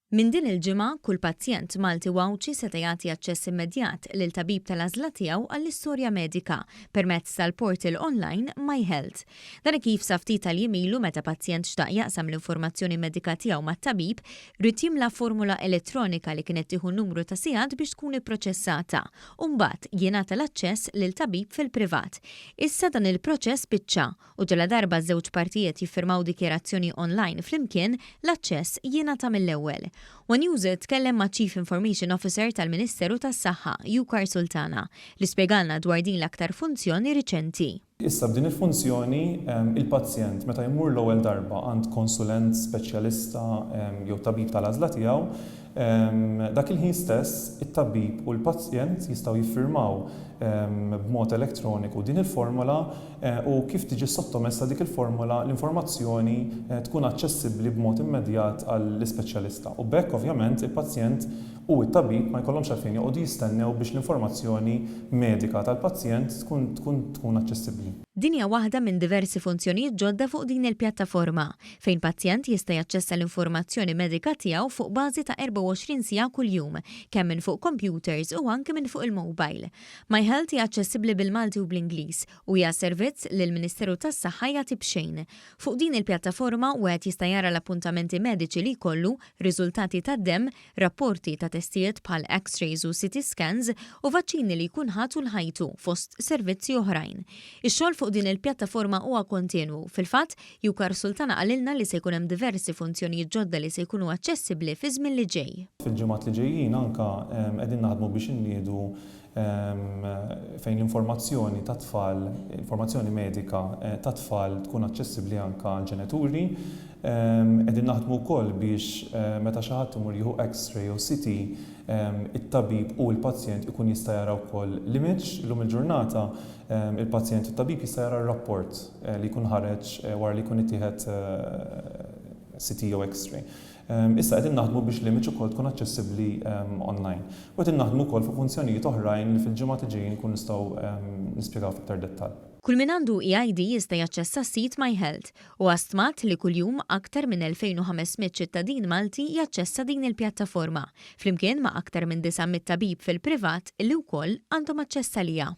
Min din il-ġimgħa kull pazjent Malti Wawċi seta' jagħti aċċess immedjat lil tabib tal-għażla tiegħu għall-istorja medika permezz tal-portal online MyHealth. Dan kif sa ftit tal-jimilu meta pazjent xtaq jaqsam l-informazzjoni medika tiegħu mat-tabib, rid jimla formula elettronika li kienet tieħu numru ta' sigħat biex tkun ipproċessata u mbagħad jingħata l-aċċess lil tabib fil-privat. Issa dan il-proċess spiċċa u ġala darba żewġ partijiet jiffirmaw dikjerazzjoni online flimkien l-aċċess jingħata mill-ewwel. One user tkellem ma' Chief Information Officer tal-Ministeru tas-Saħħa, Jukar Sultana, li spjegalna dwar din l-aktar funzjoni riċenti. Issa b'din il-funzjoni il-pazjent meta jmur l-ewwel darba għand konsulent, speċjalista jew tabib tal-għażla tiegħu, dak il-ħin stess it-tabib u l-pazjent jistgħu jiffirmaw b'mod elettroniku din il-formola u kif tiġi sottomessa dik il-formola l-informazzjoni tkun aċċessibbli b'mod immedjat għall-ispeċjalista. U bekk ovvjament il-pazjent u t-tabib ma jkollhomx għalfejn joqogħdu jistennew biex l-informazzjoni medika tal-pazjent tkun aċċessibbli. Din hija waħda minn diversi funzjonijiet ġodda fuq din il-pjattaforma fejn pazjent jista' jaċċessa l-informazzjoni medika tiegħu fuq bażi ta' 24 siegħa kuljum, kemm minn fuq computers u anke minn fuq il-mobile. MyHealth hija aċċessibbli bil-Malti u bl-Ingliż u hija servizz li l-Ministeru tas-Saħħa jagħti b'xejn. Fuq din il-pjattaforma wieħed jista' jara l-appuntamenti mediċi li jkollu, riżultati tad-demm, rapporti ta' testijiet bħal X-rays u CT scans u vaċċini li jkun ħatu l-ħajtu fost servizzi oħrajn. Ix-xogħol fuq din il-pjattaforma huwa kontinwu. Fil-fatt, Jukar Sultana qalilna li se jkun hemm diversi funzjonijiet ġodda li se jkunu aċċessibbli fi żmien li ġej. Fil-ġimgħat li ġejjin anke qegħdin naħdmu biex inniedu fejn l-informazzjoni ta' tfal, informazzjoni medika ta' tfal tkun aċċessibbli anke għall-ġenituri. Qegħdin naħdmu wkoll biex meta xi ħadd imur jieħu X-ray u CT it-tabib u l-pazjent ikun jista' jara wkoll l-image llum il-ġurnata il-pazjent u t-tabib jista' jara r-rapport li jkun ħareġ wara li jkun ittieħed CT u X-ray. Issa qegħdin naħdmu biex l-image ukoll tkun aċċessibbli online. U qegħdin naħdmu wkoll fuq funzjonijiet oħrajn li fil-ġimgħat li ġejjin nkun nistgħu nispjegaw f'iktar dettall. Kull min għandu EID jista' jaċċessa s-sit MyHealth u għastmat li kuljum aktar minn 2500 ċittadin Malti jaċċessa din il-pjattaforma, flimkien ma' aktar minn 900 tabib fil-privat li wkoll għandhom aċċess għaliha.